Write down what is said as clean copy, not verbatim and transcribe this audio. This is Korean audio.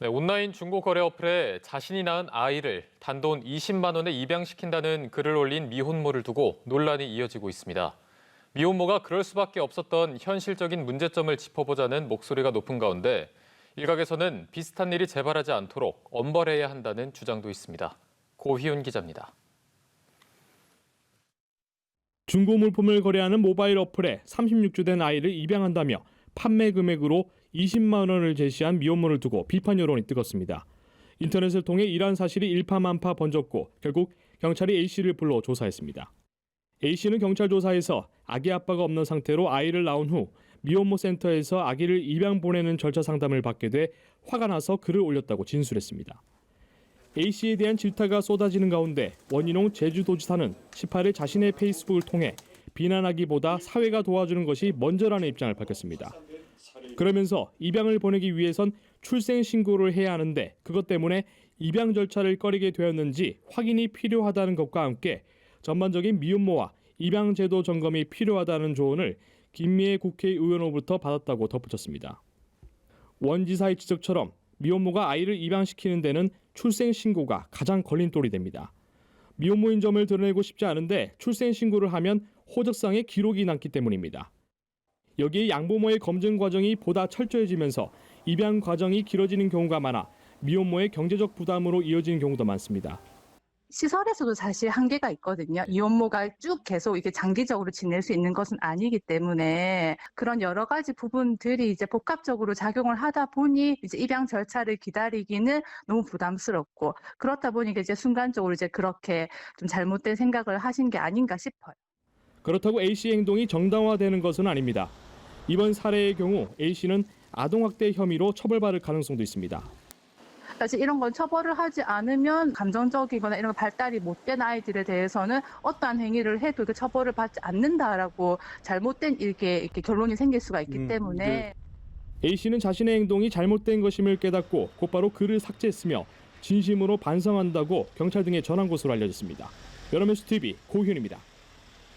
네, 온라인 중고거래 어플에 자신이 낳은 아이를 단돈 20만 원에 입양시킨다는 글을 올린 미혼모를 두고 논란이 이어지고 있습니다. 미혼모가 그럴 수밖에 없었던 현실적인 문제점을 짚어보자는 목소리가 높은 가운데 일각에서는 비슷한 일이 재발하지 않도록 엄벌해야 한다는 주장도 있습니다. 고희훈 기자입니다. 중고 물품을 거래하는 모바일 어플에 36주 된 아이를 입양한다며 판매 금액으로 20만 원을 제시한 미혼모를 두고 비판 여론이 뜨겁습니다. 인터넷을 통해 이러한 사실이 일파만파 번졌고 결국 경찰이 A씨를 불러 조사했습니다. A씨는 경찰 조사에서 아기 아빠가 없는 상태로 아이를 낳은 후 미혼모 센터에서 아기를 입양 보내는 절차 상담을 받게 돼 화가 나서 글을 올렸다고 진술했습니다. A씨에 대한 질타가 쏟아지는 가운데 원희농 제주도지사는 18일 자신의 페이스북을 통해 비난하기보다 사회가 도와주는 것이 먼저라는 입장을 밝혔습니다. 그러면서 입양을 보내기 위해선 출생신고를 해야 하는데 그것 때문에 입양 절차를 꺼리게 되었는지 확인이 필요하다는 것과 함께 전반적인 미혼모와 입양제도 점검이 필요하다는 조언을 김미애 국회의원으로부터 받았다고 덧붙였습니다. 원 지사의 지적처럼 미혼모가 아이를 입양시키는 데는 출생신고가 가장 걸림돌이 됩니다. 미혼모인 점을 드러내고 싶지 않은데 출생신고를 하면 호적상에 기록이 남기 때문입니다. 여기에 양부모의 검증 과정이 보다 철저해지면서 입양 과정이 길어지는 경우가 많아 미혼모의 경제적 부담으로 이어지는 경우도 많습니다. 시설에서도 사실 한계가 있거든요. 미혼모가 쭉 계속 이게 장기적으로 지낼 수 있는 것은 아니기 때문에 그런 여러 가지 부분들이 이제 복합적으로 작용을 하다 보니 이제 입양 절차를 기다리기는 너무 부담스럽고 그렇다 보니까 이제 순간적으로 이제 그렇게 좀 잘못된 생각을 하신 게 아닌가 싶어요. 그렇다고 A씨의 행동이 정당화되는 것은 아닙니다. 이번 사례의 경우 A씨는 아동학대 혐의로 처벌받을 가능성도 있습니다. 사실 이런 건 처벌을 하지 않으면 감정적이거나 이런 발달이 못된 아이들에 대해서는 어떠한 행위를 해도 이렇게 처벌을 받지 않는다라고 잘못된 이렇게 결론이 생길 수가 있기 때문에 네. A씨는 자신의 행동이 잘못된 것임을 깨닫고 곧바로 글을 삭제했으며 진심으로 반성한다고 경찰 등에 전한 것으로 알려졌습니다. 여러면수 TV 고희훈입니다.